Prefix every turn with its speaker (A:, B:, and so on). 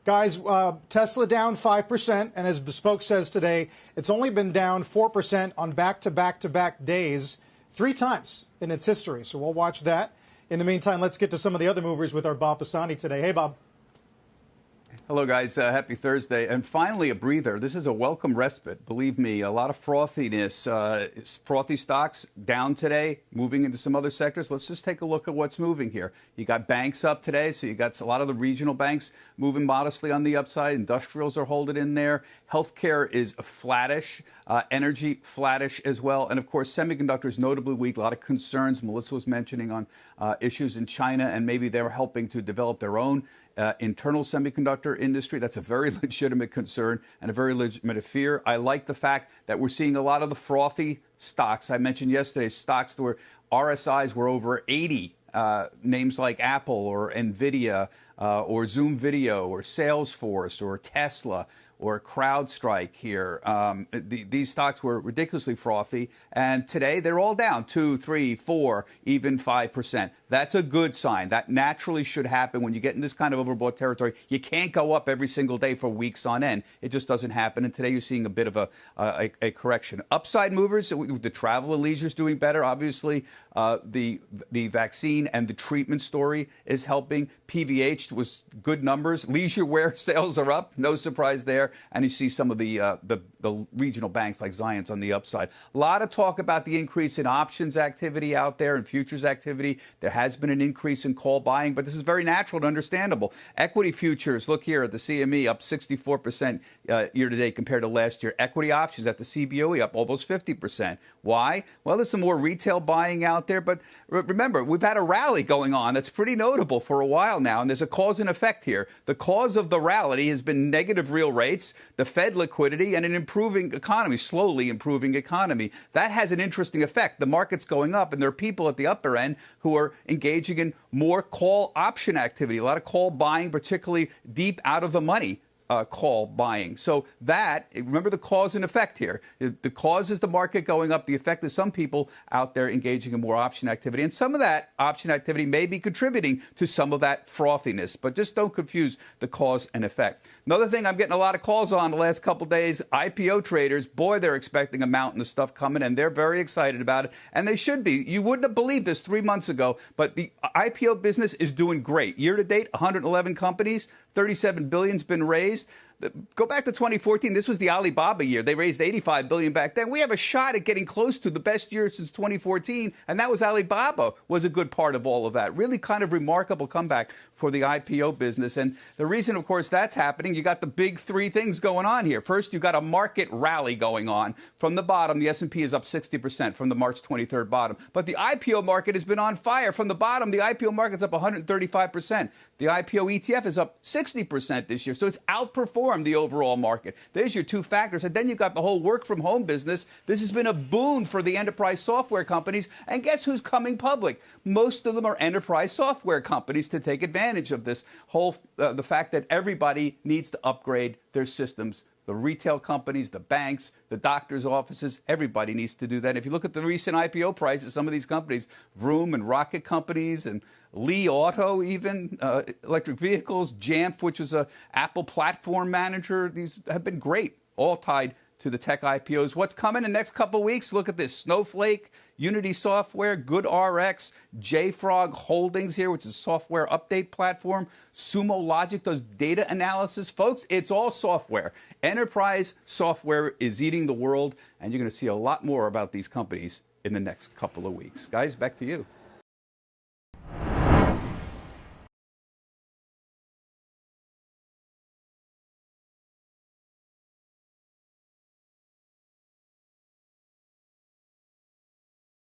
A: Guys, Tesla down 5%, and as Bespoke says today, it's only been down 4% on back-to-back-to-back days 3 times in its history. So we'll watch that. In the meantime, let's get to some of the other movers with our Bob Pisani today. Hey, Bob.
B: Hello, guys. Happy Thursday. And finally, a breather. This is a welcome respite. Believe me, a lot of frothiness. Frothy stocks down today, moving into some other sectors. Let's just take a look at what's moving here. You got banks up today, so you got a lot of the regional banks moving modestly on the upside. Industrials are holding in there. Healthcare is flattish. Energy flattish as well. And, of course, semiconductors notably weak. A lot of concerns Melissa was mentioning on issues in China, and maybe they're helping to develop their own internal semiconductor industry. That's a very legitimate concern and a very legitimate fear. I like the fact that we're seeing a lot of the frothy stocks. I mentioned yesterday stocks where RSIs were over 80. Names like Apple or NVIDIA or Zoom Video or Salesforce or Tesla or CrowdStrike here. These stocks were ridiculously frothy, and today they're all down 2, 3, 4, even 5%. That's a good sign. That naturally should happen when you get in this kind of overbought territory. You can't go up every single day for weeks on end. It just doesn't happen, and today you're seeing a bit of a correction. Upside movers, the travel and leisure is doing better. Obviously, the vaccine and the treatment story is helping. PVH was good numbers. Leisure wear sales are up. No surprise there. And you see some of the regional banks like Zions on the upside. A lot of talk about the increase in options activity out there and futures activity. There has been an increase in call buying, but this is very natural and understandable. Equity futures, look here at the CME, up 64% year-to-date compared to last year. Equity options at the CBOE up almost 50%. Why? Well, there's some more retail buying out there, but remember, we've had a rally going on that's pretty notable for a while now, and there's a cause and effect here. The cause of the rally has been negative real rates, the Fed liquidity, and an improving economy, slowly improving economy. That has an interesting effect. The market's going up, and there are people at the upper end who are engaging in more call option activity, a lot of call buying, particularly deep out of the money. Call buying. So that, remember the cause and effect here. The cause is the market going up. The effect is some people out there engaging in more option activity. And some of that option activity may be contributing to some of that frothiness. But just don't confuse the cause and effect. Another thing I'm getting a lot of calls on the last couple days, IPO traders, boy, they're expecting a mountain of stuff coming, and they're very excited about it. And they should be. You wouldn't have believed this 3 months ago, but the IPO business is doing great. Year to date, 111 companies, $37 billion's been raised. Go back to 2014. This was the Alibaba year. They raised $85 billion back then. We have a shot at getting close to the best year since 2014, and that was Alibaba was a good part of all of that. Really kind of remarkable comeback for the IPO business. And the reason, of course, that's happening, you got the big 3 things going on here. First, you got a market rally going on. From the bottom, the S&P is up 60% from the March 23rd bottom. But the IPO market has been on fire. From the bottom, the IPO market's up 135%. The IPO ETF is up 60% this year. So it's outperformed the overall market. There's your 2 factors. And then you've got the whole work from home business. This has been a boon for the enterprise software companies. And guess who's coming public? Most of them are enterprise software companies to take advantage of this whole, the fact that everybody needs to upgrade their systems. The retail companies, the banks, the doctors' offices, everybody needs to do that. If you look at the recent IPO prices, some of these companies, Vroom and Rocket Companies and Li Auto even, electric vehicles, Jamf, which is a Apple platform manager, these have been great, all tied to the tech IPOs. What's coming in the next couple of weeks? Look at this. Snowflake, Unity Software, GoodRx, JFrog Holdings here, which is a software update platform. Sumo Logic does data analysis. Folks, it's all software. Enterprise software is eating the world, and you're going to see a lot more about these companies in the next couple of weeks. Guys, back to you.